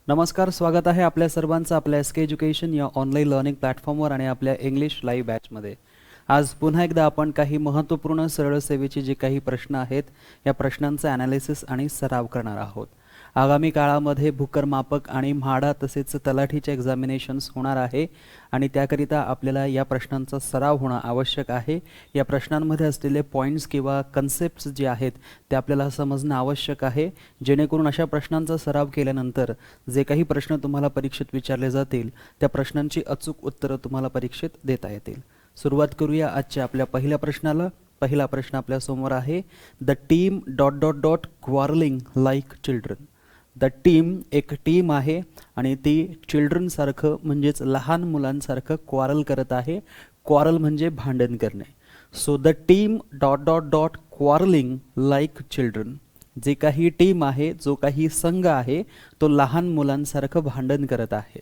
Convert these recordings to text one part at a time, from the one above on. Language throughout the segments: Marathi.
नमस्कार, स्वागत आहे आपल्या सर्वांचं आपल्या एस के एज्युकेशन या ऑनलाईन लर्निंग प्लॅटफॉर्मवर आणि आपल्या इंग्लिश लाईव्ह बॅचमध्ये. आज पुन्हा एकदा आपण काही महत्त्वपूर्ण सरळ सेवेचे जे काही प्रश्न आहेत या प्रश्नांचं ॲनालिसिस आणि सराव करणार आहोत. आगामी काळामध्ये भूकरमापक आणि म्हाडा तसेच तलाठीचे एक्झामिनेशन्स होणार आहे आणि त्याकरिता आपल्याला या प्रश्नांचा सराव होणं आवश्यक आहे. या प्रश्नांमध्ये असलेले पॉईंट्स किंवा कन्सेप्ट्स जे आहेत ते आपल्याला समजणं आवश्यक आहे, जेणेकरून अशा प्रश्नांचा सराव केल्यानंतर जे काही प्रश्न तुम्हाला परीक्षेत विचारले जातील त्या प्रश्नांची अचूक उत्तरं तुम्हाला परीक्षेत देता येतील. सुरुवात करूया आजच्या आपल्या पहिल्या प्रश्नाला. पहिला प्रश्न आपल्या समोर आहे. The team ... quarrelling like children. The team एक टीम आहे आणि ती चिल्ड्रन सारखं म्हणजेच लहान मुलांसारखं क्वारल करत आहे. क्वारल म्हणजे भांडण करणे. So the team ... quarrelling like children. जे काही टीम आहे, जो काही संघ आहे, तो लहान मुलांसारखं भांडण करत आहे.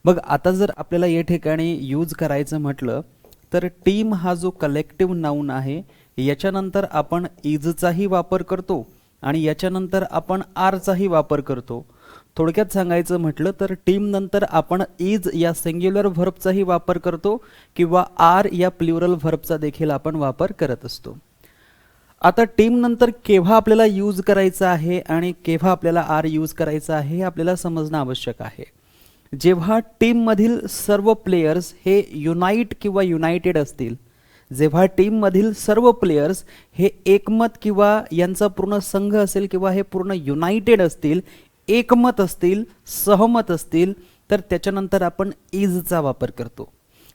मग आता जर आपल्याला या ठिकाणी यूज करायचं म्हटलं तर टीम हा जो कलेक्टिव्ह नाऊन आहे याच्यानंतर आपण इजचाही वापर करतो आणि याच्यानंतर आपण आरचाही वापर करतो. थोडक्यात सांगायचं म्हटलं तर टीम नंतर आपण इज या सिंग्युलर व्हर्बचाही वापर करतो किंवा आर या प्लुरल व्हर्बचा देखील आपण वापर करत असतो. आता टीम नंतर केव्हा आपल्याला यूज करायचं आहे आणि केव्हा आपल्याला आर यूज करायचं आहे हे आपल्याला समजणं आवश्यक आहे. जेव्हा टीममधील सर्व प्लेयर्स हे युनाइट किंवा युनायटेड असतील, जेव्हा टीममधील सर्व प्लेयर्स हे एकमत किंवा यांचा पूर्ण संघ असेल किंवा हे पूर्ण युनायटेड असतील, एकमत असतील, सहमत असतील, तर त्याच्यानंतर आपण इजचा वापर करतो.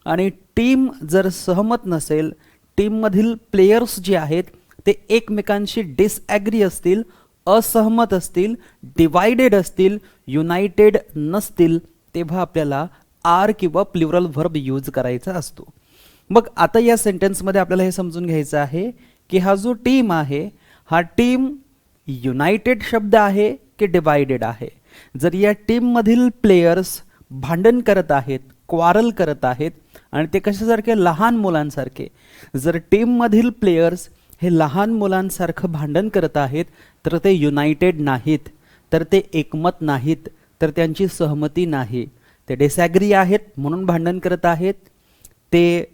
आणि टीम जर सहमत नसेल, टीममधील प्लेयर्स जे आहेत ते एकमेकांशी डिसॲग्री असतील, असहमत असतील, डिवायडेड असतील, युनायटेड नसतील, तेव्हा आपल्याला आर किंवा प्लुरल व्हर्ब यूज करायचा असतो. मग आता या सेंटेन्समध्ये आपल्याला हे समजून घ्यायचं आहे की हा जो टीम आहे हा टीम युनायटेड शब्द आहे की डिवायडेड आहे. जर या टीममधील प्लेयर्स भांडण करत आहेत, क्वारल करत आहेत आणि ते कशासारखे, लहान मुलांसारखे, जर टीममधील प्लेयर्स हे लहान मुलांसारखं भांडण करत आहेत तर ते युनायटेड नाहीत, तर ते एकमत नाहीत, तर त्यांची सहमती नाही. ते डिसॲग्री आहेत म्हणून भांडण करत आहेत, ते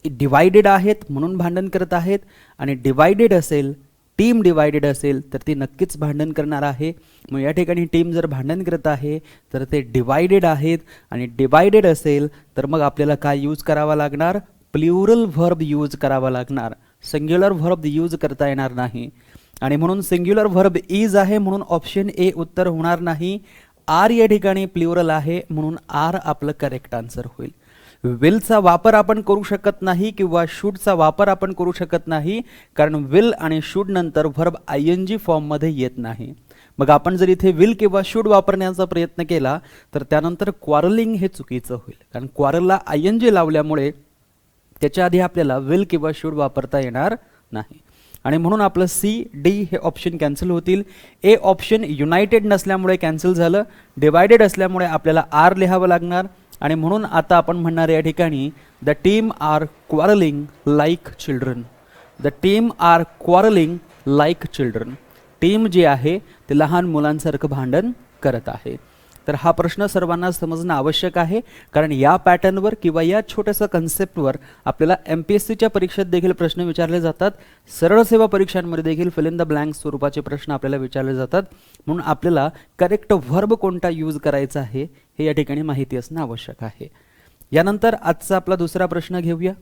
डिवायडेड आहेत म्हणून भांडण करत आहेत. आणि डिवायडेड असेल, टीम डिवायडेड असेल तर ती नक्कीच भांडण करणार आहे. मग या ठिकाणी टीम जर भांडण करत आहे तर ते डिवायडेड आहेत आणि डिवायडेड असेल तर मग आपल्याला काय यूज करावा लागणार, प्लुरल व्हर्ब यूज करावा लागणार. सिंग्युलर व्हर्ब यूज करता येणार नाही आणि म्हणून सिंग्युलर व्हर्ब इज आहे म्हणून ऑप्शन ए उत्तर होणार नाही. आर या ठिकाणी प्लुरल आहे म्हणून आर आपलं करेक्ट आन्सर होईल. विलचा वापर आपण करू शकत नाही किंवा शूडचा वापर आपण करू शकत नाही, कारण विल आणि शूड नंतर व्हर्ब आयएनजी फॉर्ममध्ये येत नाही. मग आपण जर इथे विल किंवा शूड वापरण्याचा प्रयत्न केला तर त्यानंतर क्वारलिंग हे चुकीचं होईल, कारण क्वारलला आयएनजी लावल्यामुळे त्याच्या आधी आपल्याला विल किंवा शूड वापरता येणार नाही आणि म्हणून आपलं सी डी हे ऑप्शन कॅन्सल होतील. ए ऑप्शन युनायटेड नसल्यामुळे कॅन्सल झालं, डिवायडेड असल्यामुळे आपल्याला आर लिहावं लागणार आणि म्हणून आता आपण म्हणणार या ठिकाणी the team are quarrelling like children. The team are quarrelling like children. Team जे आहे ते लहान मुलांसारखं भांडण करत आहे. तर हा प्रश्न सर्वांना समजणं आवश्यक आहे, कारण या पॅटर्नवर किंवा या छोट्याशा कन्सेप्टवर आपल्याला MPSCच्या परीक्षेत देखील प्रश्न विचारले जातात. सरळ सेवा परीक्षांमध्ये देखील फिल इन द ब्लँक स्वरूपाचे प्रश्न आपल्याला विचारले जातात. म्हणून आपल्याला करेक्ट व्हर्ब कोणता यूज करायचा आहे हे या ठिकाणी माहिती असणं आवश्यक आहे. यानंतर आजचा आपला दुसरा प्रश्न घेऊया.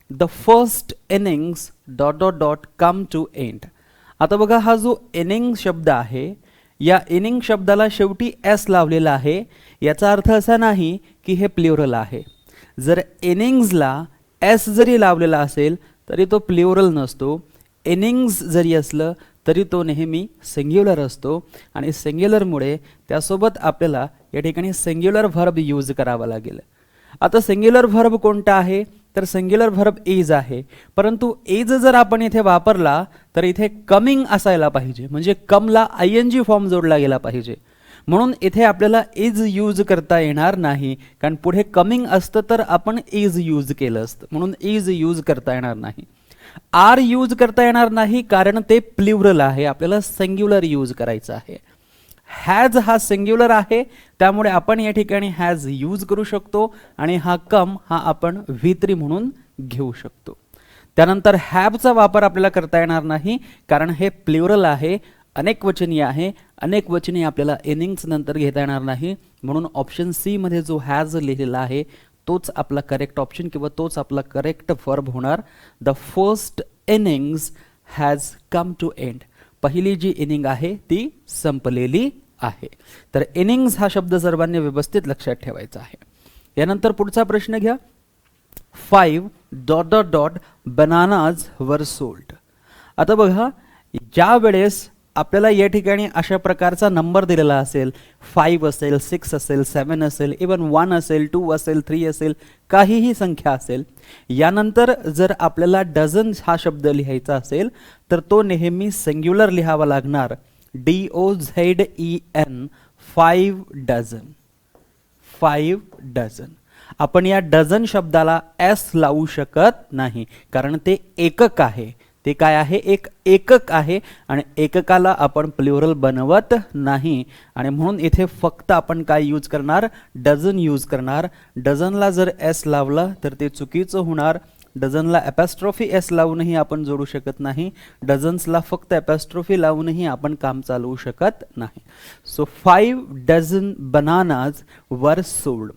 The first innings ... come to end. आता बघा, हा जो इनिंग शब्द आहे या इनिंग शब्दाला शेवटी एस लावलेला आहे. याचा अर्थ असा नाही की हे प्लुरल आहे. जर इनिंग्सला एस जरी लावलेला असेल तरी तो प्लुरल नसतो. इनिंग्स जरी असलं तरी तो नेहमी सिंग्युलर असतो आणि सिंग्युलरमुळे त्यासोबत आपल्याला या ठिकाणी सिंग्युलर व्हर्ब यूज करावा लागेल. आता सिंग्युलर व्हर्ब कोणता आहे तर सिंग्युलर व्हर्ब इज आहे, परंतु इज जर आपण इथे वापरला तर इथे कमिंग असायला पाहिजे, म्हणजे कमला आयएनजी फॉर्म जोडला गेला पाहिजे. म्हणून इथे आपल्याला इज यूज करता येणार नाही, कारण पुढे कमिंग असतं तर आपण इज यूज केलं असतं, म्हणून इज यूज करता येणार नाही. आर यूज करता येणार नाही कारण ते प्लुरल आहे, आपल्याला सिंग्युलर यूज करायचं आहे. हॅज हा सिंग्युलर आहे, त्यामुळे आपण या ठिकाणी हॅज यूज करू शकतो आणि हा कम हा आपण V3 म्हणून घेऊ शकतो. त्यानंतर हॅवचा वापर आपल्याला करता येणार नाही, कारण हे प्लुरल आहे, अनेक वचनी आहे. अनेक वचनी आपल्याला इनिंग्स नंतर घेता येणार नाही, म्हणून ऑप्शन सी मध्ये जो हॅज लिहिलेला आहे तोच आपला करेक्ट ऑप्शन किंवा तोच आपला करेक्ट वर्ब होणार. The first innings has come to end. पहिली जी इनिंग आहे ती संपलेली आहे. तर इनिंग्स हा शब्द सर्वांनी व्यवस्थित लक्षात ठेवायचा आहे. यानंतर पुढचा प्रश्न घ्या. 5 ... bananas were sold. आता बघा, ज्या वेळेस आपल्याला या ठिकाणी अशा प्रकारचा नंबर दिलेला असेल, 5 असेल, 6 असेल, 7 असेल, इवन 1 असेल, 2 असेल, 3 असेल, काहीही संख्या असेल, यानंतर जर आपल्याला डझन हा शब्द लिहायचा असेल तर तो नेहमी सिंग्युलर लिहावा लागणार. DOZEN, 5 dozen. 5 डझन. आपण या डझन शब्दाला एस लावू शकत नाही, कारण ते एकक आहे. ते काय आहे? एक एकक आहे आणि एककाला आपण प्लुरल बनवत नाही आणि म्हणून इथे फक्त आपण काय यूज करणार? डझन यूज करणार. डझनला जर एस लावला तर ते चुकीचं होणार. डझनला ॲपॅस्ट्रॉफी एस लावूनही आपण जोडू शकत नाही. डझन्सला फक्त ॲपॅस्ट्रॉफी लावूनही आपण काम चालवू शकत नाही. So 5 dozen bananas were sold.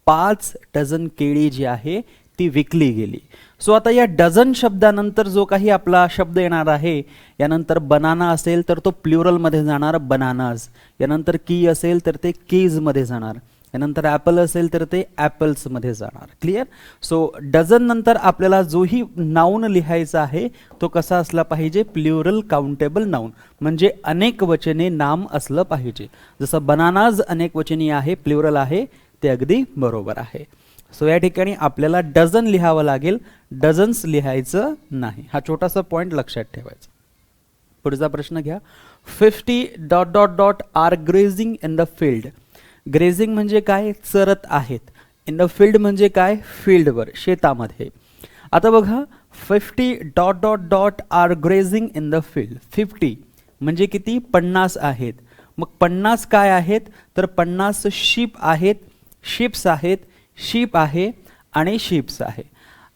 5 dozen केळी जी आहे ती विकली गेली. सो आता या डझन शब्दानंतर जो काही आपला शब्द येणार आहे, यानंतर बनाना असेल तर तो प्लुरल मध्ये जाणार बनानाज. यानंतर की असेल तर ते कीज मध्ये जाणार. यानंतर ॲपल असेल तर ते ॲपल्स मध्ये जाणार. क्लिअर? सो डझन नंतर आपल्याला जोही नाऊन लिहायचा आहे तो कसा असला पाहिजे? प्लुरल काउंटेबल नाऊन, म्हणजे अनेक वचने नाम असलं पाहिजे. जसं बनानाज अनेक वचनी आहे, प्लुरल आहे, ते अगदी बरोबर आहे. सो या ठिकाणी आपल्याला डझन लिहावं लागेल, डझन्स लिहायचं नाही. हा छोटासा पॉइंट लक्षात ठेवायचा. पुढचा प्रश्न घ्या. 50 ... are grazing in the field. Grazing म्हणजे काय? चरत आहेत. इन द फील्ड म्हणजे काय? फील्डवर, शेतामध्ये. आता बघा, 50 ... are grazing in the field. 50 म्हणजे किती? 50 आहेत. मग 50 काय आहेत? तर 50 शीप आहेत, शिप्स आहेत, शीप आहे आणि शिप्स आहे.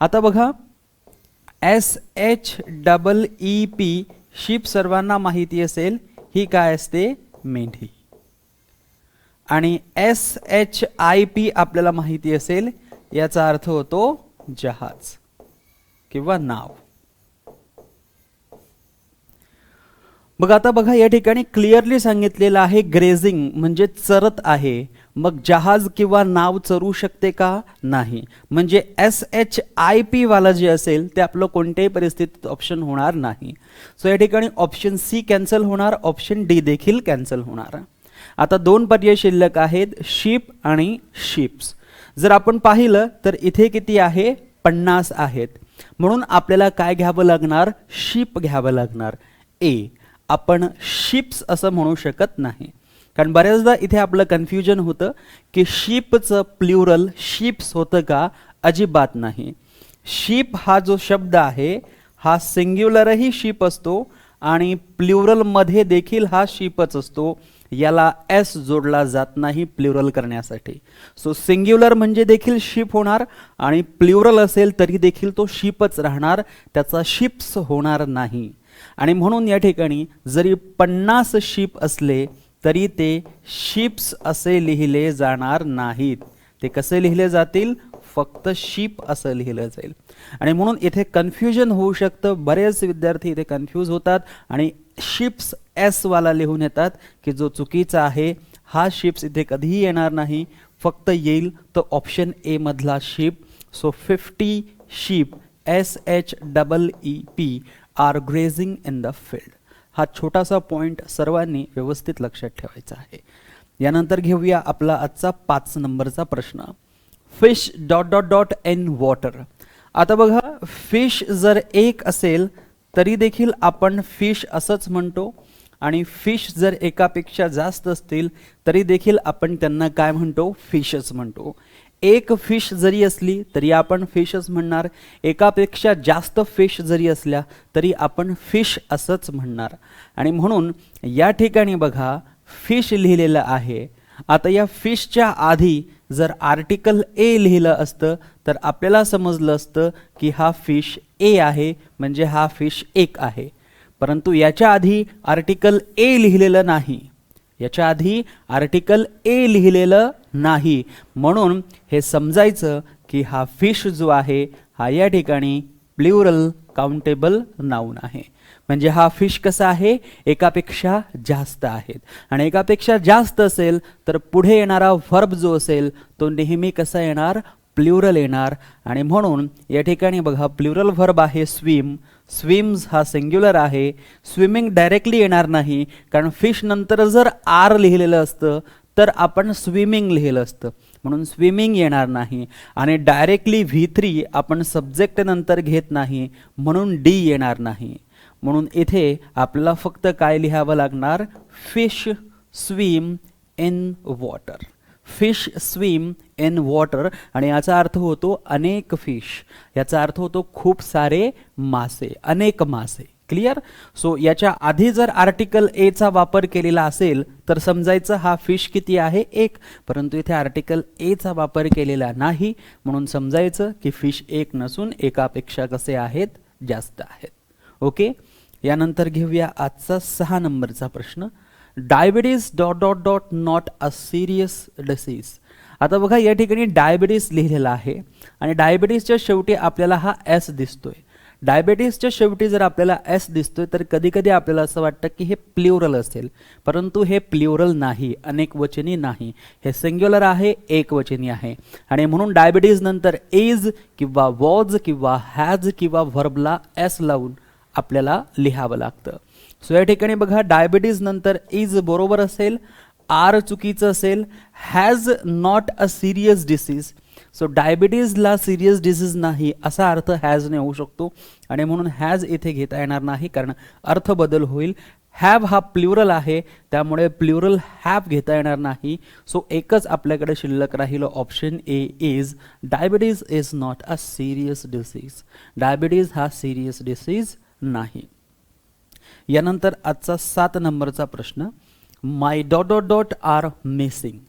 आता बघा, SHEEP, शीप सर्वांना माहिती असेल, ही काय असते? मेंढी. आणि SHIP आपल्याला माहिती असेल, याचा अर्थ होतो जहाज किंवा नाव. मग आता बघा, या ठिकाणी क्लिअरली सांगितलेलं आहे ग्रेझिंग म्हणजे चरत आहे. मग जहाज किंवा नाव चरू शकते का? नाही. म्हणजे SHIP वाला जे असेल ते आपलं कोणत्याही परिस्थितीत ऑप्शन होणार नाही. सो या ठिकाणी ऑप्शन सी कॅन्सल होणार, ऑप्शन डी देखील कॅन्सल होणार. आता 2 पर्याय शिल्लक आहेत, शीप आणि शिप्स. जर आपण पाहिलं तर इथे किती आहे? 50 आहेत. म्हणून आपल्याला काय घ्यावं लागणार? शीप घ्यावं लागणार. ए. आपण शिप्स असं म्हणू शकत नाही, कारण बऱ्याचदा इथे आपलं कन्फ्युजन होतं की शीपचं प्लुरल शिप्स होतं का? अजिबात नाही. शीप हा जो शब्द आहे हा सिंग्युलरही शीप असतो आणि प्लुरलमध्ये देखील हा शीपच असतो. याला एस जोडला जात नाही प्लुरल करण्यासाठी. सो सिंग्युलर म्हणजे देखील शीप होणार आणि प्लुरल असेल तरी देखील तो शीपच राहणार, त्याचा शिप्स होणार नाही. आणि म्हणून या ठिकाणी जरी 50 शीप असले तरी ते शिप्स असे लिहिले जाणार नाहीत. ते कसे लिहिले जातील? फक्त शीप असं लिहिलं जाईल. आणि म्हणून इथे कन्फ्युजन होऊ शकतं. बरेच विद्यार्थी इथे कन्फ्यूज होतात आणि शिप्स एस वाला लिहून येतात, की जो चुकीचा आहे. हा शिप्स इथे कधीही येणार नाही, फक्त येईल तो ऑप्शन ए मधला ship. So 50 sheep SHEEP are grazing in the field. हा छोटासा पॉइंट सर्वांनी व्यवस्थित लक्षात ठेवायचा आहे. यानंतर घेऊया आपला आजचा 5 नंबरचा प्रश्न. Fish ... in water. आता बघा, फिश जर एक असेल तरी देखील आपण फिश असंच म्हणतो आणि फिश जर एकापेक्षा जास्त असतील तरी देखील आपण त्यांना काय म्हणतो? फिशच म्हणतो. एक फिश जरी असली तरी आपण फिशच म्हणणार. एकापेक्षा जास्त फिश जरी असल्या तरी आपण फिश असंच म्हणणार. आणि म्हणून या ठिकाणी बघा, फिश लिहिलेलं आहे. आता या फिशच्या आधी जर आर्टिकल ए लिहिलं असतं तर आपल्याला समजलं असतं की हा फिश ए आहे, म्हणजे हा फिश एक आहे. परंतु याच्या आधी आर्टिकल ए लिहिलेलं नाही, याच्या आधी आर्टिकल ए लिहिलेलं नाही, म्हणून हे समजायचं की हा फिश जो आहे हा या ठिकाणी प्लुरल काउंटेबल नाउन आहे. म्हणजे हा फिश कसा आहे, एकापेक्षा जास्त आहेत, आणि एकापेक्षा जास्त असेल तर पुढे येणारा व्हर्ब जो असेल तो नेहमी कसा येणार, प्लुरल येणार. आणि म्हणून या ठिकाणी बघा प्लुरल व्हर्ब आहे स्विम, स्विम्स हा सिंग्युलर आहे. स्विमिंग डायरेक्टली येणार नाही, कारण फिश नंतर जर आर लिहिलेलं असतं तर आपण स्विमिंग लिहिलं असतं, म्हणून स्विमिंग येणार नाही. आणि डायरेक्टली V3 आपण सब्जेक्ट नंतर घेत नाही, म्हणून डी येणार नाही. म्हणून इथे आपल्याला फक्त काय लिहावं लागणार, fish swim in water, fish swim in water. आणि याचा अर्थ होतो अनेक फिश, याचा अर्थ होतो खूप सारे मासे, अनेक मासे. क्लिअर. सो याच्या आधी जर आर्टिकल ए चा वापर केलेला असेल तर समजायचं हा फिश किती आहे, एक. परंतु इथे आर्टिकल ए चा वापर केलेला नाही, म्हणून समजायचं की फिश एक नसून एकापेक्षा कसे आहेत, जास्त आहेत. ओके. यानंतर घेऊया आजचा 6 नंबरचा प्रश्न. Diabetes dot dot dot not a serious disease. आता बघा या ठिकाणी डायबिटीज लिहिलेला आहे आणि डायबिटीजच्या शेवटी आपल्याला हा एस दिसतोय. डायबिटीजच्या शेवटी जर आपल्याला एस दिसतोय तर कधी कधी आपल्याला असं वाटतं की हे प्लुरल असेल, परंतु हे प्लुरल नाही, अनेक वचनी नाही, हे सिंग्युलर आहे, एक वचनी आहे. आणि म्हणून डायबिटीज नंतर इज किंवा वॉज किंवा हॅज किंवा व्हर्बला एस लावून आपल्याला लिहावं लागतं. सो या ठिकाणी बघा डायबिटीज नंतर इज बरोबर असेल, आर चुकीचं असेल, has not a serious disease. So डायबिटीजला सिरियस डिसीज नाही असा अर्थ हॅजने होऊ शकतो, आणि म्हणून हॅज इथे घेता येणार नाही कारण अर्थ बदल होईल. हॅव हा प्लुरल आहे, त्यामुळे प्लुरल हॅव घेता येणार नाही. सो एकच आपल्याकडे शिल्लक राहिलं option A is. Diabetes is not a serious disease. Diabetes हा सिरियस डिसीज नाही. यानंतर आजचा 7 नंबरचा प्रश्न. My dot dot dot are missing.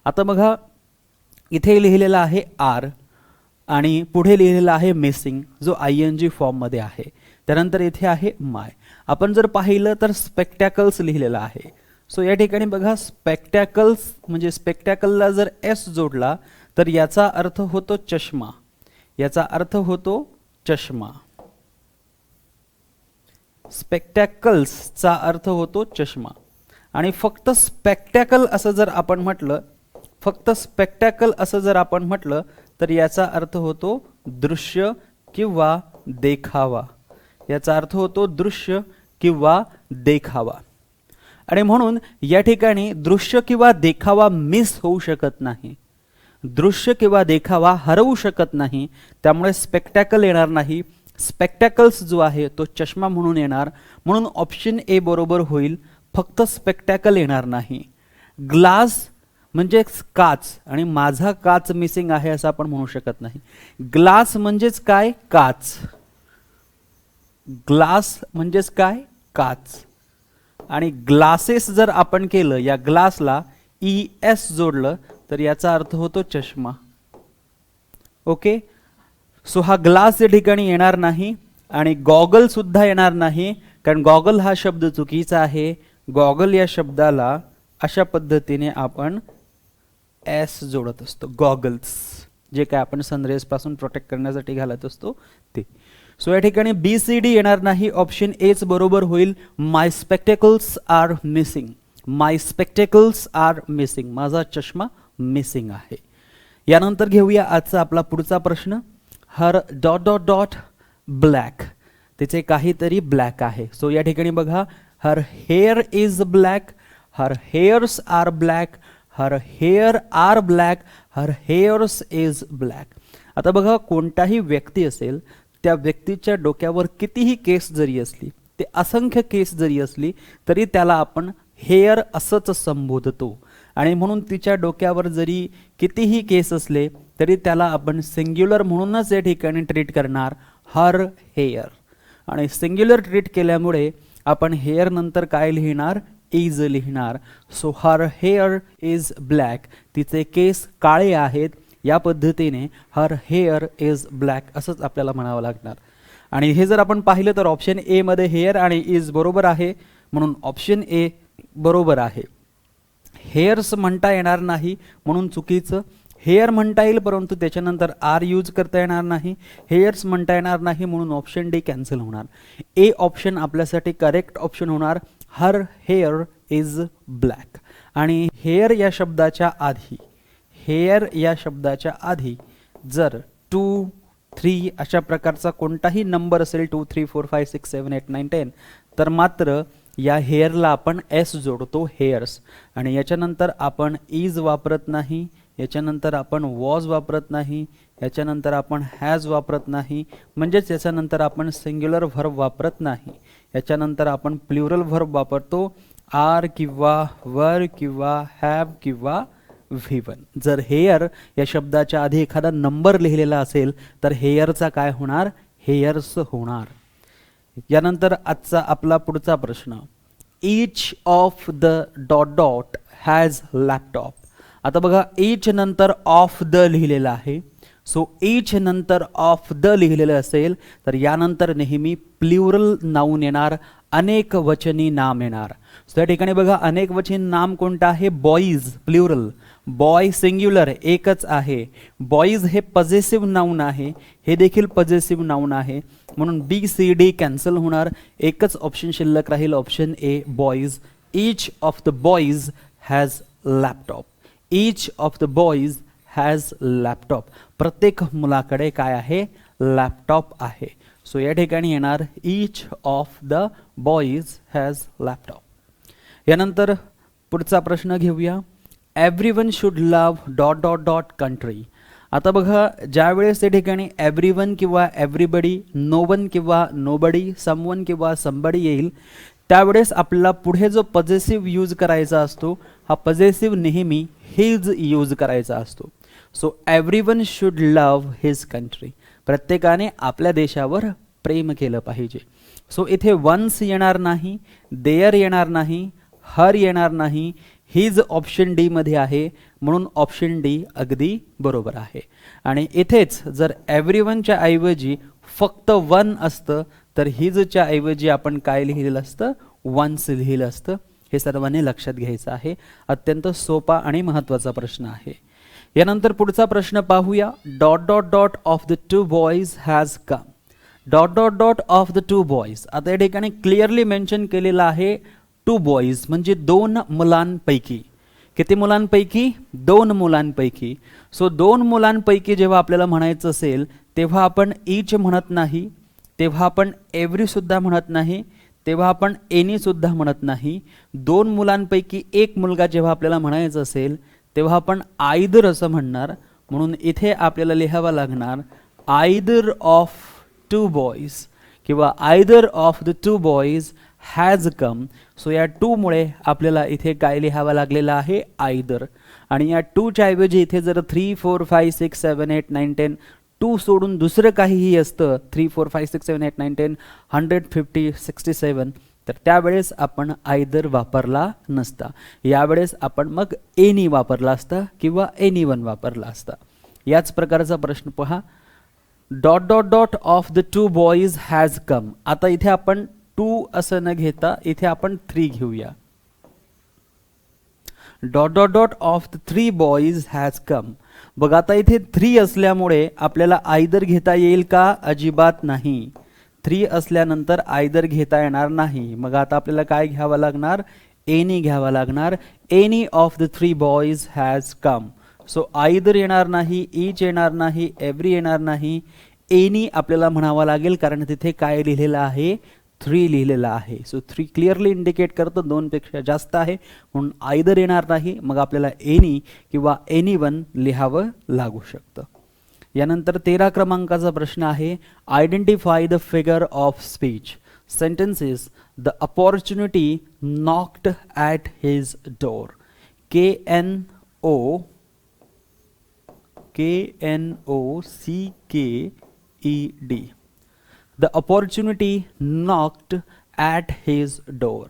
आता बघा इथे लिहिलेला आहे आर आणि पुढे लिहिलेला आहे मिसिंग, जो ING फॉर्ममध्ये आहे. त्यानंतर इथे आहे माय. आपण जर पाहिलं तर स्पेक्टॅकल्स लिहिलेला आहे. सो या ठिकाणी बघा स्पेक्टॅकल्स म्हणजे स्पेक्टॅकलला जर एस जोडला तर याचा अर्थ होतो चष्मा, याचा अर्थ होतो चष्मा. स्पेक्टॅकल्सचा अर्थ होतो चष्मा. आणि फक्त स्पेक्टॅकल असं जर आपण म्हटलं, फक्त स्पेक्टॅकल असं जर आपण म्हटलं तर याचा अर्थ होतो दृश्य किंवा देखावा, याचा अर्थ होतो दृश्य किंवा देखावा. आणि म्हणून या ठिकाणी दृश्य किंवा देखावा मिस होऊ शकत नाही, दृश्य किंवा देखावा हरवू शकत नाही, त्यामुळे स्पेक्टॅकल येणार नाही. स्पेक्टॅकल्स जो आहे तो चष्मा म्हणून येणार, म्हणून ऑप्शन ए बरोबर होईल, फक्त स्पेक्टॅकल येणार नाही. ग्लास म्हणजेच काच, आणि माझा काच मिसिंग आहे असं आपण म्हणू शकत नाही. ग्लास म्हणजेच काय, काच. ग्लास म्हणजेच काय, काच. आणि ग्लासेस जर आपण केलं, या ग्लासला ES जोडलं तर याचा अर्थ होतो चष्मा. ओके. सो हा ग्लास या ठिकाणी येणार नाही, आणि गॉगल सुद्धा येणार नाही, कारण गॉगल हा शब्द चुकीचा आहे. गॉगल या शब्दाला अशा पद्धतीने आपण एस जोडत असतो, गॉगल्स, जे काय आपण सनरेज पासून प्रोटेक्ट करण्यासाठी घालत असतो ते. सो या ठिकाणी BCD येणार नाही, ऑप्शन एच बरोबर होईल. माय स्पेक्टेकल्स आर मिसिंग, माय स्पेक्टेकल्स आर मिसिंग, माझा चष्मा मिसिंग आहे. यानंतर घेऊया आजचा आपला पुढचा प्रश्न. Her dot dot dot black, तिचे काहीतरी ब्लॅक आहे. सो या ठिकाणी बघा her hair is black, her hairs are black, her hair are black, her hairs is black. आता बघा कोणताही व्यक्ती असेल, त्या व्यक्तीच्या डोक्यावर कितीही केस जरी असली, ते असंख्य केस जरी असली तरी त्याला आपण हेअर असंच संबोधतो. आणि म्हणून तिच्या डोक्यावर जरी कितीही केस असले तरी त्याला आपण सिंग्युलर म्हणूनच या ठिकाणी ट्रीट करणार, हर हेअर. आणि सिंग्युलर ट्रीट केल्यामुळे आपण हेअर नंतर काय लिहिणार, इज लिहिणार. So her hair is black, तिचे केस काळे आहेत. या पद्धतीने हर हेअर इज ब्लॅक असंच आपल्याला म्हणावं लागणार. आणि हे जर आपण पाहिलं तर ऑप्शन ए मध्ये हेअर आणि इज बरोबर आहे, म्हणून ऑप्शन ए बरोबर आहे. हेअर्स म्हणता येणार नाही म्हणून चुकीचं. हेअर म्हणता येईल परंतु त्याच्यानंतर आर यूज करता येणार नाही. हेअर्स म्हणता येणार नाही म्हणून ऑप्शन डी कॅन्सल होणार. ए ऑप्शन आपल्यासाठी करेक्ट ऑप्शन होणार. हर हेअर इज ब्लॅक. आणि हेअर या शब्दाच्या आधी, हेअर या शब्दाच्या आधी जर 2, 3 अशा प्रकारचा कोणताही नंबर असेल 2, 3, 4, 5, 6, 7, 8, 9, 10 तर मात्र या हेअरला आपण एस जोडतो, हेअर्स. आणि याच्यानंतर आपण इज वापरत नाही, याच्यानंतर आपण वॉज वापरत नाही, याच्यानंतर आपण हॅज वापरत नाही, म्हणजेच याच्यानंतर आपण सिंग्युलर व्हर्ब वापरत नाही. याच्यानंतर आपण प्लुरल व्हर्ब वापरतो, आर किंवा वर किंवा हॅव किंवा V1. जर हेअर या शब्दाच्या आधी एखादा नंबर लिहिलेला असेल तर हेअरचा काय होणार, हेअर्स होणार. यानंतर आजचा आपला पुढचा प्रश्न, each of the dot dot has laptop. आता बघा ईच नंतर ऑफ द लिहिलेलं आहे. सो ईच नंतर ऑफ द लिहिलेलं असेल तर यानंतर नेहमी प्लुरल नाऊन येणार, अनेक वचनी नाम येणार. सो या ठिकाणी बघा अनेक वचनी नाम कोणतं आहे, बॉईज प्लुरल, बॉय सिंग्युलर एकच आहे. बॉईज हे पजेसिव्ह नाऊन आहे, हे देखील पजेसिव्ह नाऊन आहे, म्हणून बी सी डी कॅन्सल होणार. एकच ऑप्शन शिल्लक राहील, option A boys. Each of the boys has laptop. Each of the boys has laptop. प्रत्येक मुलाकडे काय आहे, लॅपटॉप आहे. सो या ठिकाणी येणार each of the boys has laptop. यानंतर पुढचा प्रश्न घेऊया, everyone should love dot dot dot country. आता बघा ज्यावेळेस या ठिकाणी एव्हरीवन किंवा एव्हरीबडी, नो वन किंवा नोबडी, समवन किंवा समबडी येईल त्यावेळेस आपल्याला पुढे जो पजेसिव्ह यूज करायचा असतो हा पजेसिव्ह नेहमी हिज यूज करायचा असतो. So everyone should love his country. प्रत्येकाने आपल्या देशावर प्रेम केलं पाहिजे. सो इथे वन्स येणार नाही, देअर येणार नाही, हर येणार नाही, हिज ऑप्शन डी मध्ये आहे म्हणून ऑप्शन डी अगदी बरोबर आहे. आणि इथेच जर एव्हरीवनच्या ऐवजी फक्त वन असतं तर हिजच्या ऐवजी आपण काय लिहिलेलं असतं, वन्स लिहिलं असतं. हे सर्वांनी लक्षात घ्यायचं आहे. अत्यंत सोपा आणि महत्त्वाचा प्रश्न आहे. यानंतर पुढचा प्रश्न पाहूया, dot dot dot of the two boys has come. Dot dot dot of the two boys. आता या ठिकाणी क्लिअरली मेन्शन केलेलं आहे टू बॉईज म्हणजे दोन मुलांपैकी. किती मुलांपैकी, दोन मुलांपैकी. सो दोन मुलांपैकी जेव्हा आपल्याला म्हणायचं असेल तेव्हा आपण ईच म्हणत नाही, तेव्हा आपण एव्हरी सुद्धा म्हणत नाही, तेव्हा आपण एनी सुद्धा म्हणत नाही. दोन मुलांपैकी एक मुलगा जेव्हा आपल्याला म्हणायचं असेल तेव्हा आपण आयदर असं म्हणणार. म्हणून इथे आपल्याला लिहावं लागणार आयदर ऑफ टू बॉईज किंवा either of the two boys has come. So या टू मुळे आपल्याला इथे काय लिहावं लागलेलं आहे, आयदर. आणि या टूच्या ऐवजी इथे जर 3, 4, 5, 6, 7, 8, 9, 10 टू सोडून दुसरं काहीही असतं 3, 4, 5, 6, 7, 8, 9, 10, 150, 67 तर त्यावेळेस आपण आयदर वापरला नसता. यावेळेस आपण मग एनी वापरला असता किंवा एनीवन वापरला असता. याच प्रकारचा प्रश्न पहा, dot dot dot of the two boys has come. आता इथे आपण टू असं न घेता इथे आपण 3 घेऊया. Dot dot dot of the 3 boys has come. बघा आता इथे 3 असल्यामुळे आपल्याला आयदर घेता येईल का, अजिबात नाही. 3 असल्यानंतर आयदर घेता येणार नाही. मग आता आपल्याला काय घ्यावं लागणार, एनी घ्यावा लागणार. Any of the 3 boys has come. So either येणार नाही, ईच येणार नाही, एव्हरी येणार नाही, एनी आपल्याला म्हणावं लागेल कारण तिथे काय लिहिलेलं आहे, 3 लिहिलेलं आहे. सो 3 क्लिअरली इंडिकेट करतं 2 पेक्षा जास्त आहे म्हणून आयदर येणार नाही. मग आपल्याला एनी किंवा एनीवन लिहावं लागू शकतं. यानंतर 13 क्रमांकाचा प्रश्न आहे, identify the figure of speech. Sentences, the opportunity knocked at his door. KNOCKED. The opportunity knocked at his door.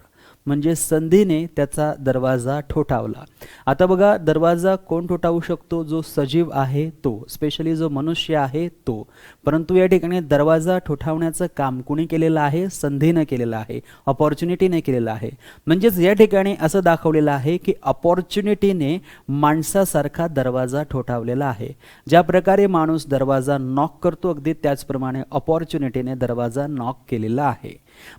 म्हणजे संधीने त्याचा दरवाजा ठोठावला. आता बघा, दरवाजा कोण ठोठावू शकतो? जो सजीव आहे तो, स्पेशली जो मनुष्य आहे तो. परंतु या ठिकाणी दरवाजा ठोठावण्याचं काम कुणी केलेलं आहे? संधीने केलेलं आहे, अपॉर्च्युनिटीने केलेलं आहे. म्हणजेच या ठिकाणी असं दाखवलेलं आहे की अपॉर्च्युनिटीने माणसासारखा दरवाजा ठोठावलेला आहे. ज्या प्रकारे माणूस दरवाजा नॉक करतो, अगदी त्याचप्रमाणे अपॉर्च्युनिटीने दरवाजा नॉक केलेला आहे.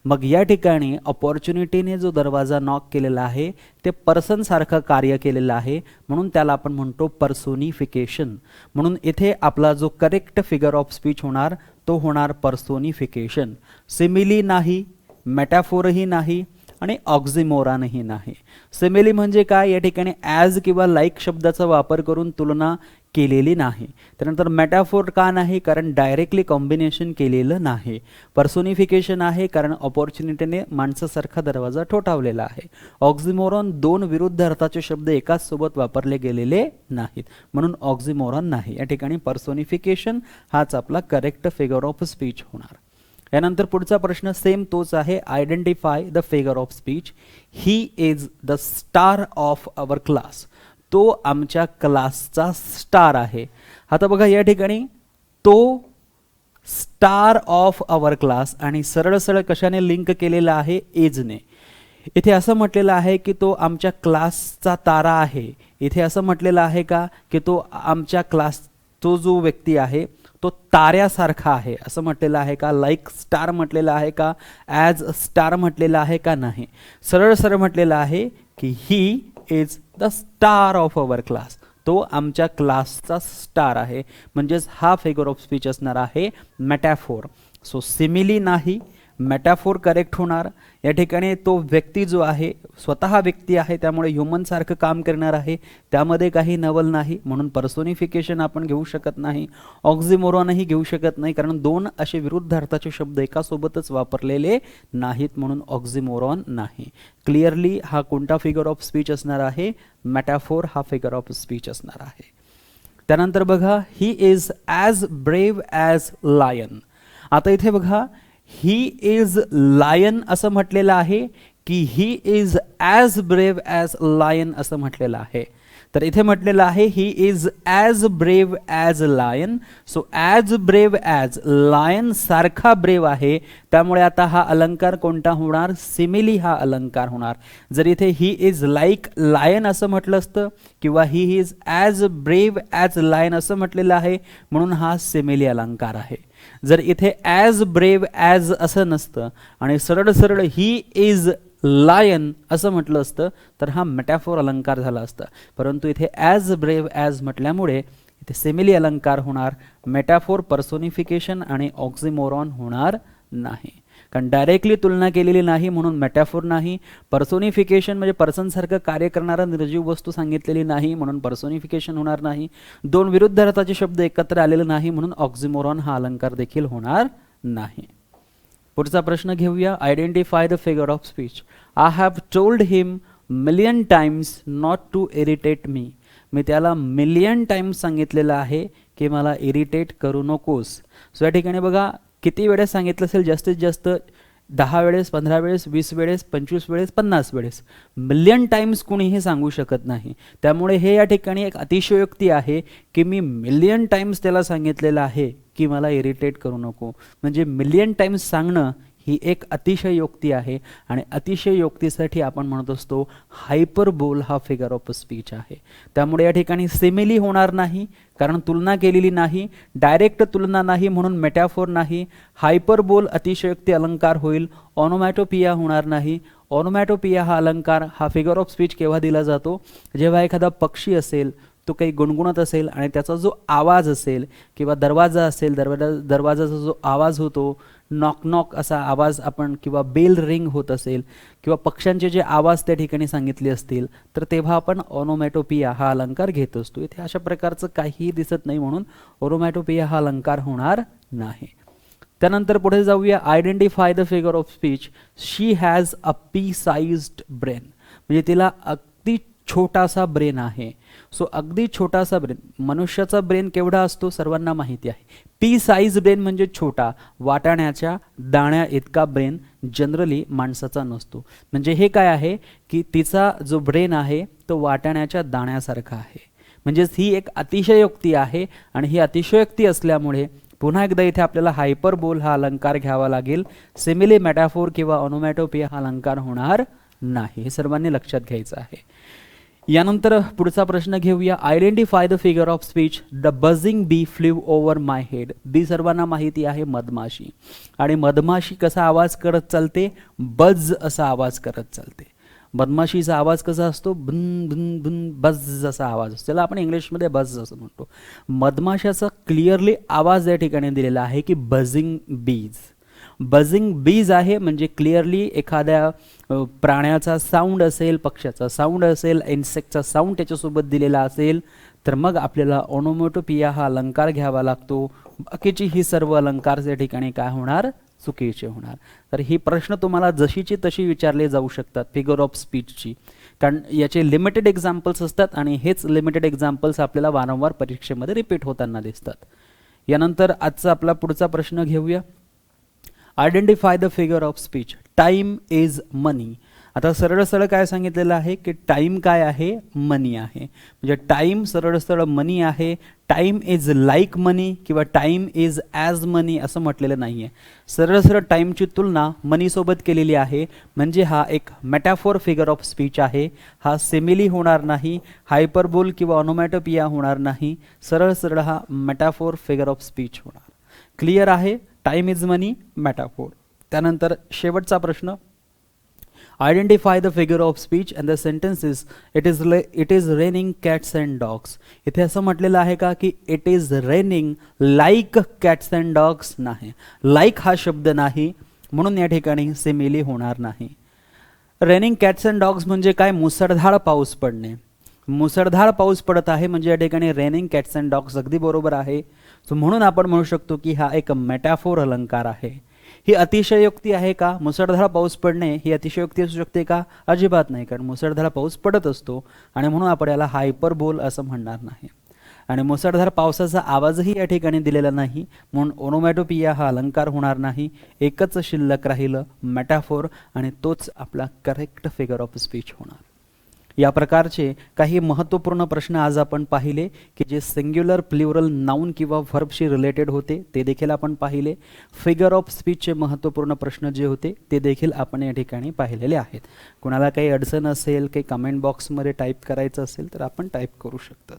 मग या ठिकाणी अपॉर्च्युनिटीने जो दरवाजा नॉक केलेला आहे ते पर्सन सारखं कार्य केलेलं आहे, म्हणून त्याला आपण म्हणतो पर्सोनिफिकेशन. म्हणून इथे आपला जो करेक्ट फिगर ऑफ स्पीच होणार तो होणार पर्सोनिफिकेशन. सिमिली नाही, मेटाफोरही नाही आणि ऑक्झिमोरॉनही नाही. सिमिली म्हणजे काय? या ठिकाणी ॲज किंवा लाईक शब्दाचा वापर करून तुलना केलेली नाही. त्यानंतर मेटाफोर का नाही? कारण डायरेक्टली कॉम्बिनेशन केलेलं नाही. पर्सोनिफिकेशन आहे कारण अपॉर्च्युनिटीने माणसासारखा दरवाजा ठोठावलेला आहे. ऑक्झिमोरॉन, दोन विरुद्ध अर्थाचे शब्द एकाच सोबत वापरले गेलेले नाहीत, म्हणून ऑक्झिमोरॉन नाही. या ठिकाणी पर्सोनिफिकेशन हाच आपला करेक्ट फिगर ऑफ स्पीच होणार. यानंतर पुढचा प्रश्न सेम तोच आहे. Identify the figure of speech. He is the star of our class. तो आमच्या क्लासचा स्टार आहे. आता बघा, या ठिकाणी तो स्टार ऑफ अवर क्लास आणि सरळ सरळ कशाने लिंक केलेला आहे? इजने. इथे असं म्हटलेलं आहे की तो आमच्या क्लासचा तारा आहे. इथे असं म्हटलेलं आहे का की तो आमच्या क्लास, तो जो व्यक्ती आहे तो ताऱ्यासारखा आहे असं म्हटलेलं आहे का? लाईक स्टार म्हटलेलं आहे का? ॲज स्टार म्हटलेलं आहे का? नाही. सरळ सरळ म्हटलेलं आहे की he is the star of our class. तो आमच्या क्लासचा स्टार आहे. म्हणजेच हा फिगर ऑफ स्पीच असणार आहे मेटाफोर. सो सिमिली नाही, मेटाफोर करेक्ट होणार. या ठिकाणी तो व्यक्ती जो आहे स्वतः व्यक्ती आहे, त्यामुळे ह्युमन सारखं काम करणार आहे, त्यामध्ये काही नवल नाही, म्हणून पर्सोनिफिकेशन आपण घेऊ शकत नाही. ऑक्झिमोरॉनही घेऊ शकत नाही कारण दोन असे विरुद्ध अर्थाचे शब्द एकासोबतच वापरलेले नाहीत, म्हणून ऑक्झिमोरॉन नाही. क्लिअरली हा कोणता फिगर ऑफ स्पीच असणार आहे? मेटाफोर हा फिगर ऑफ स्पीच असणार आहे. त्यानंतर बघा, he is as brave as lion. आता इथे बघा, ही इज लायन असं म्हटलेलं आहे की he is as brave as lion असं म्हटलेलं आहे. तर इथे म्हटलेलं आहे he is as brave as lion. So as brave as lion सारखा ब्रेव्ह आहे, त्यामुळे आता हा अलंकार कोणता होणार? सिमिली हा अलंकार होणार. जर इथे ही इज लाईक लायन असं म्हटलं असतं किंवा he is as brave as lion असं म्हटलेलं आहे, म्हणून हा सिमिली अलंकार आहे. जर इथे ॲज ब्रेव्ह ॲज असं नसतं आणि सरळ सरळ ही इज लायन असं म्हटलं असतं तर हा मेटाफोर अलंकार झाला असता. परंतु इथे ॲज ब्रेव्ह ॲज म्हटल्यामुळे इथे सिमिली अलंकार होणार. मेटाफोर, पर्सोनिफिकेशन आणि ऑक्झिमोरॉन होणार नाही, कारण डायरेक्टली तुलना केलेली नाही म्हणून मेटाफोर नाही. पर्सोनिफिकेशन म्हणजे पर्सनसारखं कार्य करणारा निर्जीव वस्तू सांगितलेली नाही म्हणून पर्सोनिफिकेशन होणार नाही. दोन विरुद्ध अर्थाचे शब्द एकत्र आलेले नाही म्हणून ऑक्झिमोरॉन हा अलंकार देखील होणार नाही. पुढचा प्रश्न घेऊया. Identify the figure of speech. I have told him million times not to irritate me. मी त्याला मिलियन टाइम्स सांगितलेलं आहे की मला इरिटेट करू नकोस. सो या ठिकाणी बघा, किती वेळेस सांगितलं असेल? जास्तीत जास्त 10 वेळेस, 15 वेळेस, 20 वेळेस, 25 वेळेस, 50 वेळेस. मिलियन टाइम्स कुणीही सांगू शकत नाही. त्यामुळे हे या ठिकाणी एक अतिशयोक्ती आहे की मी मिलियन टाइम्स त्याला सांगितलेलं आहे की मला इरिटेट करू नको. म्हणजे मिलियन टाइम्स सांगणं ही एक अतिशयोक्ती आहे आणि अतिशयोक्तीसाठी आपण म्हणत असतो हायपरबोल हा फिगर ऑफ स्पीच आहे. त्यामुळे या ठिकाणी सिमिली होणार नाही कारण तुलना केलेली नाही, डायरेक्ट तुलना नाही म्हणून मेटाफोर नाही. हायपरबोल अतिशयोक्ती अलंकार होईल. ऑनोमॅटोपिया होणार नाही. ऑनोमॅटोपिया हा अलंकार हा फिगर ऑफ स्पीच केव्हा दिला जातो? जेव्हा एखादा पक्षी असेल, तो काही गुणगुणत असेल आणि त्याचा जो आवाज असेल किंवा दरवाजा असेल, दरवाजाचा जो आवाज होतो, नॉक नॉक असा आवाज आपण, किंवा बेल रिंग होत असेल किंवा पक्ष्यांचे जे आवाज त्या ठिकाणी सांगितले असतील तर तेव्हा आपण ऑनोमॅटोपिया हा अलंकार घेत असतो. इथे अशा प्रकारचं काहीही दिसत नाही म्हणून ऑनोमॅटोपिया हा अलंकार होणार नाही. त्यानंतर पुढे जाऊया. Identify the figure of speech. She has a P sized brain. म्हणजे तिला अगदी छोटासा ब्रेन आहे. सो अगदी छोटासा ब्रेन, मनुष्याचा ब्रेन केवढा असतो सर्वांना माहिती आहे. पी साईज ब्रेन म्हणजे छोटा, वाटाण्याच्या दाण्या इतका ब्रेन जनरली माणसाचा नसतो. म्हणजे हे काय आहे की तिचा जो ब्रेन आहे तो वाटाण्याच्या दाण्यासारखा आहे. म्हणजेच ही एक अतिशयोक्ती आहे आणि ही अतिशयोक्ती असल्यामुळे पुन्हा एकदा इथे आपल्याला हायपरबोल हा अलंकार घ्यावा लागेल. सिमिली, मेटाफोर किंवा ऑनोमॅटोपिया हा अलंकार होणार नाही, हे सर्वांनी लक्षात घ्यायचं आहे. यानंतर पुढचा प्रश्न घेऊया. Identify the figure of speech. The buzzing bee flew over my head. Bee सर्वांना माहिती आहे मधमाशी, आणि मधमाशी कसा आवाज करत चालते, बज असा आवाज करत चालते. मधमाशीचा आवाज कसा असतो, भन भन भन बज असा आवाज असतो, त्याला आपण इंग्लिशमध्ये बज असं म्हणतो. मधमाशाचा क्लिअरली आवाज या ठिकाणी दिलेला आहे की बझिंग बीज. बझिंग बीज आहे म्हणजे क्लिअरली एखाद्या प्राण्याचा साऊंड असेल, पक्ष्याचा साऊंड असेल, इन्सेक्टचा साऊंड त्याच्यासोबत दिलेला असेल तर मग आपल्याला ऑनोमॅटोपिया हा अलंकार घ्यावा लागतो. बाकीची ही सर्व अलंकार या ठिकाणी काय होणार, चुकीचे होणार. तर ही प्रश्न तुम्हाला जशीची तशी विचारले जाऊ शकतात फिगर ऑफ स्पीचची, कारण याचे लिमिटेड एक्झाम्पल्स असतात आणि हेच लिमिटेड एक्झाम्पल्स आपल्याला वारंवार परीक्षेमध्ये रिपीट होताना दिसतात. यानंतर आजचा आपला पुढचा प्रश्न घेऊया. Identify the figure of speech. Time is money. आता सरळ सरळ काय सांगितलेलं आहे की टाइम काय आहे, मनी आहे. म्हणजे टाइम सरळ सरळ मनी आहे. टाइम इज लाईक मनी किंवा टाइम इज ॲज मनी असं म्हटलेलं नाही आहे. सरळ सरळ टाईमची तुलना मनीसोबत केलेली आहे. म्हणजे हा एक मेटाफोर फिगर ऑफ स्पीच आहे. हा सिमिली होणार नाही, हायपरबोल किंवा ऑनोमॅटोपिया होणार नाही. सरळ सरळ हा मेटाफोर फिगर ऑफ स्पीच होणार. क्लिअर आहे. Time is money, metaphor. त्यानंतर शेवटचा प्रश्न. Identify the figure of speech and the sentences. It is raining cats and dogs. इथे असं म्हटलेलं आहे का की it is raining like cats and dogs? नाही, लाईक हा शब्द नाही, म्हणून या ठिकाणी सिमिली होणार नाही. रेनिंग कॅट्स अँड डॉग्स म्हणजे काय, मुसळधार पाऊस पडणे. मुसळधार पाऊस पडत आहे म्हणजे या ठिकाणी रेनिंग कॅट्स अँड डॉग्स अगदी बरोबर आहे. सो म्हणून आपण म्हणू शकतो की हा एक मेटाफोर अलंकार आहे. ही अतिशयोक्ती आहे का, मुसळधार पाऊस पडणे ही अतिशयोक्ती असू शकते का, अजिबात नाही, कारण मुसळधार पाऊस पडत असतो आणि म्हणून आपण याला हायपरबोल असं म्हणणार नाही. आणि मुसळधार पावसाचा आवाजही या ठिकाणी दिलेला नाही, म्हणून ओनोमॅटोपिया हा अलंकार होणार नाही. एकच शिल्लक राहिलं, मेटाफोर, आणि तोच आपला करेक्ट फिगर ऑफ स्पीच होणार. या प्रकारचे काही महत्त्वपूर्ण प्रश्न आज आपण पाहिले की जे सिंग्युलर, प्लुरल, नाउन किंवा व्हर्बशी रिलेटेड होते ते देखील आपण पाहिले. फिगर ऑफ स्पीचचे महत्त्वपूर्ण प्रश्न जे होते ते देखील आपण या ठिकाणी पाहिलेले आहेत. कोणाला काही अडचण असेल, काही कमेंट बॉक्समध्ये टाईप करायचं असेल तर आपण टाईप करू शकतात.